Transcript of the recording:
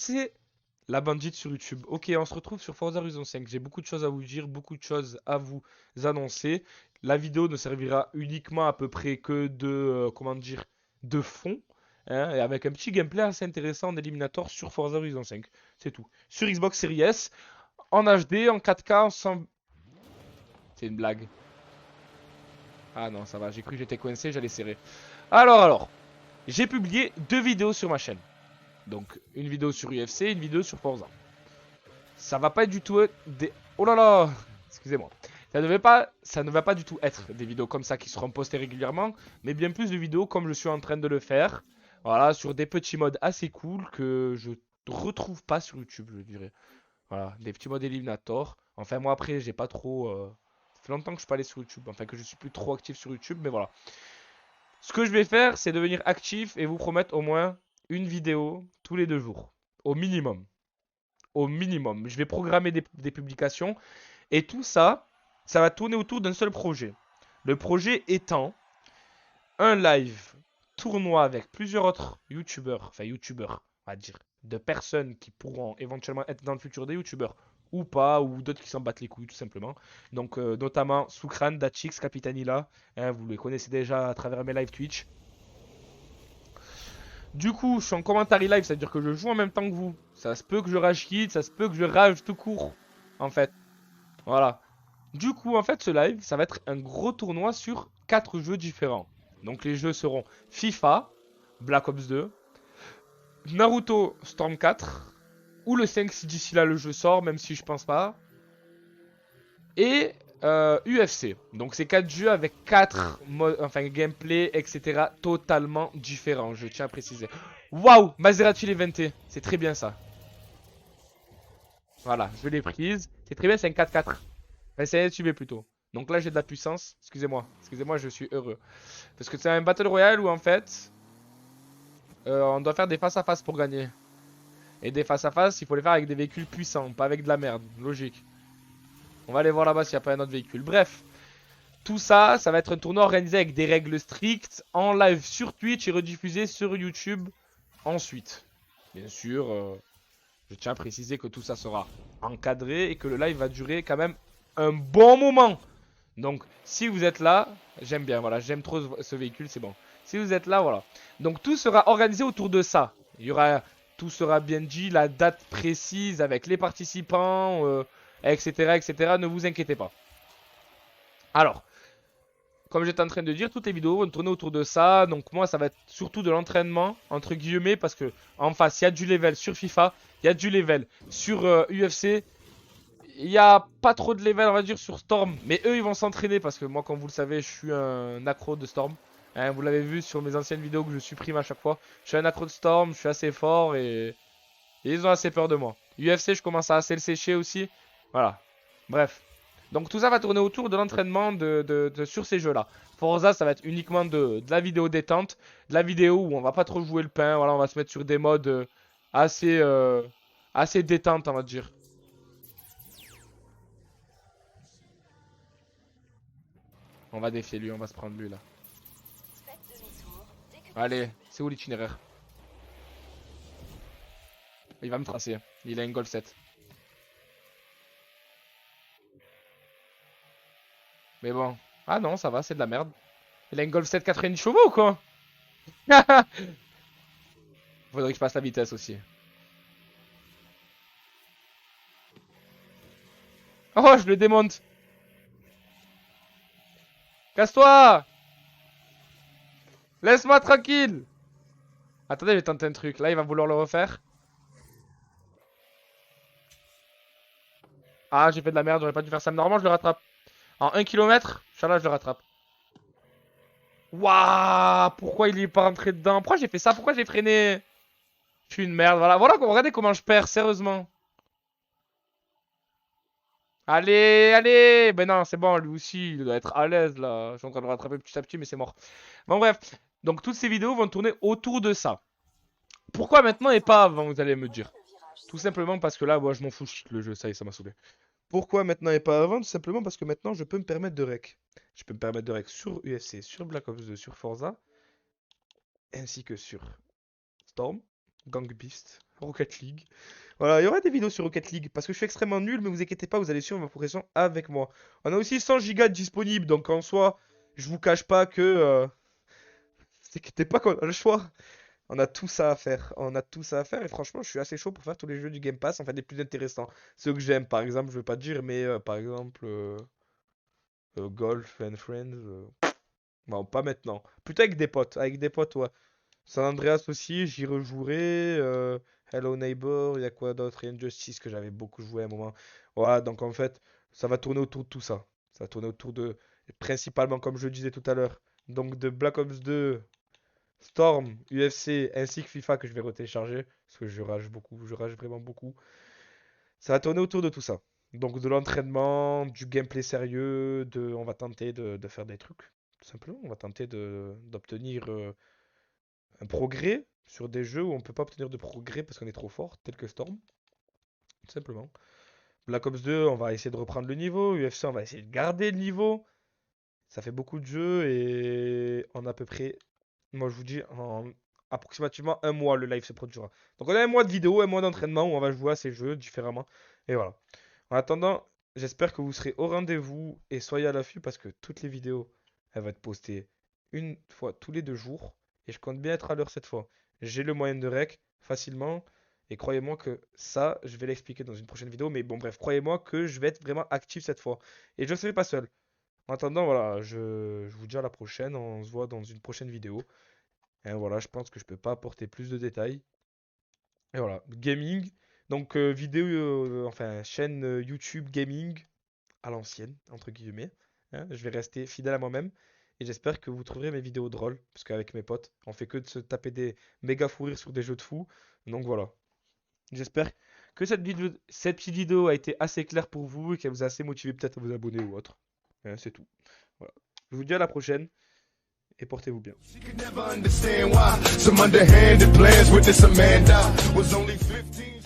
c'est la bandite sur YouTube. Ok, on se retrouve sur Forza Horizon 5. J'ai beaucoup de choses à vous dire, beaucoup de choses à vous annoncer. La vidéo ne servira uniquement à peu près que de, comment dire, de fond, hein, et avec un petit gameplay assez intéressant en éliminator sur Forza Horizon 5. C'est tout. Sur Xbox Series S, en HD, en 4K, en 100... C'est une blague. Ah non, ça va, j'ai cru que j'étais coincé, j'allais serrer. Alors, j'ai publié 2 vidéos sur ma chaîne. Donc, une vidéo sur UFC, une vidéo sur Forza. Ça va pas du tout être des... Oh là là, excusez-moi. Ça ne va pas du tout être des vidéos comme ça qui seront postées régulièrement, mais bien plus de vidéos comme je suis en train de le faire. Voilà, sur des petits modes assez cool que je retrouve pas sur YouTube, je dirais. Voilà, des petits modes Eliminator. Enfin, moi après, j'ai pas trop... Ça fait longtemps que je suis pas allé sur YouTube. Enfin, que je suis plus trop actif sur YouTube, mais voilà. Ce que je vais faire, c'est devenir actif et vous promettre au moins une vidéo tous les 2 jours. Au minimum. Au minimum. Je vais programmer des publications. Et tout ça, ça va tourner autour d'un seul projet. Le projet étant un live tournoi avec plusieurs autres youtubeurs, enfin youtubeurs, on va dire, de personnes qui pourront éventuellement être dans le futur des youtubeurs ou pas, ou d'autres qui s'en battent les couilles tout simplement. Donc notamment Soukran, Datchix, Capitanila, hein, vous les connaissez déjà à travers mes live Twitch. Du coup, je suis en commentaire live, ça veut dire que je joue en même temps que vous. Ça se peut que je rage quitte, ça se peut que je rage tout court, en fait. Voilà. Du coup, en fait, ce live, ça va être un gros tournoi sur 4 jeux différents. Donc les jeux seront FIFA, Black Ops 2, Naruto Storm 4, ou le 5 si d'ici là le jeu sort, même si je pense pas, et UFC. Donc c'est 4 jeux avec 4 modes, enfin gameplay, etc. totalement différents, je tiens à préciser. Waouh, Maserati Levante, c'est très bien ça. Voilà, je l'ai prise. C'est très bien, c'est un 4-4. Enfin, c'est un SUV plutôt. Donc là, j'ai de la puissance. Excusez-moi. Excusez-moi, je suis heureux. Parce que c'est un Battle Royale où en fait, on doit faire des face-à-face pour gagner. Et des face-à-face, il faut les faire avec des véhicules puissants, pas avec de la merde. Logique. On va aller voir là-bas s'il n'y a pas un autre véhicule. Bref, tout ça, ça va être un tournoi organisé avec des règles strictes, en live sur Twitch et rediffusé sur YouTube ensuite. Bien sûr, je tiens à préciser que tout ça sera encadré et que le live va durer quand même un bon moment. Donc, si vous êtes là, j'aime bien, voilà, j'aime trop ce véhicule, c'est bon. Si vous êtes là, voilà. Donc, tout sera organisé autour de ça. Tout sera bien dit, la date précise avec les participants, etc., etc. Ne vous inquiétez pas. Alors, comme j'étais en train de dire, toutes les vidéos vont tourner autour de ça. Donc, moi, ça va être surtout de l'entraînement, entre guillemets, parce que en face, il y a du level sur FIFA, il y a du level sur UFC. Il n'y a pas trop de level, on va dire, sur Storm. Mais eux, ils vont s'entraîner parce que moi, comme vous le savez, je suis un accro de Storm. Hein, vous l'avez vu sur mes anciennes vidéos que je supprime à chaque fois. Je suis un accro de Storm, je suis assez fort et ils ont assez peur de moi. UFC, je commence à assez le sécher aussi. Voilà. Bref. Donc tout ça va tourner autour de l'entraînement sur ces jeux-là. Forza, ça va être uniquement de la vidéo détente. De la vidéo où on va pas trop jouer le pain. Voilà, on va se mettre sur des modes assez, assez détente, on va dire. On va défier lui, on va se prendre lui là. Allez, c'est où l'itinéraire? Il va me tracer. Il a une Golf 7. Mais bon. Ah non, ça va, c'est de la merde. Il a une Golf 7 90 chevaux ou quoi? Faudrait que je passe la vitesse aussi. Oh, je le démonte. Casse-toi! Laisse-moi tranquille! Attendez, je vais tenter un truc. Là, il va vouloir le refaire. Ah, j'ai fait de la merde, j'aurais pas dû faire ça. Mais normalement, je le rattrape. En 1 km, Inch'Allah, je le rattrape. Waouh! Pourquoi il est pas rentré dedans? Pourquoi j'ai fait ça? Pourquoi j'ai freiné? Je suis une merde. Voilà, voilà, regardez comment je perds, sérieusement. Allez, allez! Ben non, c'est bon, lui aussi, il doit être à l'aise là. Je suis en train de le rattraper petit à petit, mais c'est mort. Bon, bref. Donc, toutes ces vidéos vont tourner autour de ça. Pourquoi maintenant et pas avant, vous allez me dire? Tout simplement parce que là, moi, je m'en fous, je quitte le jeu, ça y est, ça m'a saoulé. Pourquoi maintenant et pas avant? Tout simplement parce que maintenant, je peux me permettre de rec. Je peux me permettre de rec sur UFC, sur Black Ops 2, sur Forza, ainsi que sur Storm. Gang Beast, Rocket League. Voilà, il y aura des vidéos sur Rocket League parce que je suis extrêmement nul, mais vous inquiétez pas, vous allez suivre ma progression avec moi. On a aussi 100 gigas disponibles, donc en soi, je vous cache pas que... vous inquiétez pas qu'on a le choix. On a tout ça à faire. On a tout ça à faire et franchement, je suis assez chaud pour faire tous les jeux du Game Pass, en fait, les plus intéressants. Ceux que j'aime, par exemple, je veux pas dire, mais par exemple, Golf and Friends. Bon, pas maintenant. Plutôt avec des potes. Avec des potes, ouais. San Andreas aussi, j'y rejouerai. Hello Neighbor, il y a quoi d'autre? Injustice que j'avais beaucoup joué à un moment. Voilà, donc en fait, ça va tourner autour de tout ça. Ça va tourner autour de, principalement comme je le disais tout à l'heure, donc de Black Ops 2, Storm, UFC, ainsi que FIFA que je vais retélécharger. Parce que je rage beaucoup, je rage vraiment beaucoup. Ça va tourner autour de tout ça. Donc de l'entraînement, du gameplay sérieux, on va tenter de faire des trucs. Tout simplement, on va tenter d'obtenir un progrès sur des jeux où on peut pas obtenir de progrès parce qu'on est trop fort, tel que Storm, tout simplement. Black Ops 2, on va essayer de reprendre le niveau. UFC, on va essayer de garder le niveau. Ça fait beaucoup de jeux et en à peu près, moi je vous dis, en approximativement un mois, le live se produira. Donc on a un mois de vidéo, un mois d'entraînement où on va jouer à ces jeux différemment. Et voilà. En attendant, j'espère que vous serez au rendez-vous et soyez à l'affût parce que toutes les vidéos, elles vont être postées une fois tous les 2 jours. Et je compte bien être à l'heure cette fois. J'ai le moyen de rec facilement. Et croyez-moi que ça, je vais l'expliquer dans une prochaine vidéo. Mais bon, bref, croyez-moi que je vais être vraiment actif cette fois. Et je ne serai pas seul. En attendant, voilà, je vous dis à la prochaine. On se voit dans une prochaine vidéo. Et voilà, je pense que je peux pas apporter plus de détails. Et voilà, gaming. Donc vidéo, enfin chaîne YouTube gaming à l'ancienne, entre guillemets. Hein, je vais rester fidèle à moi-même. Et j'espère que vous trouverez mes vidéos drôles. Parce qu'avec mes potes, on fait que de se taper des méga fous rires sur des jeux de fous. Donc voilà. J'espère que cette petite vidéo a été assez claire pour vous et qu'elle vous a assez motivé peut-être à vous abonner ou autre. Hein, c'est tout. Voilà. Je vous dis à la prochaine et portez-vous bien. She could never understand why some underhanded plans with this Amanda was only 15.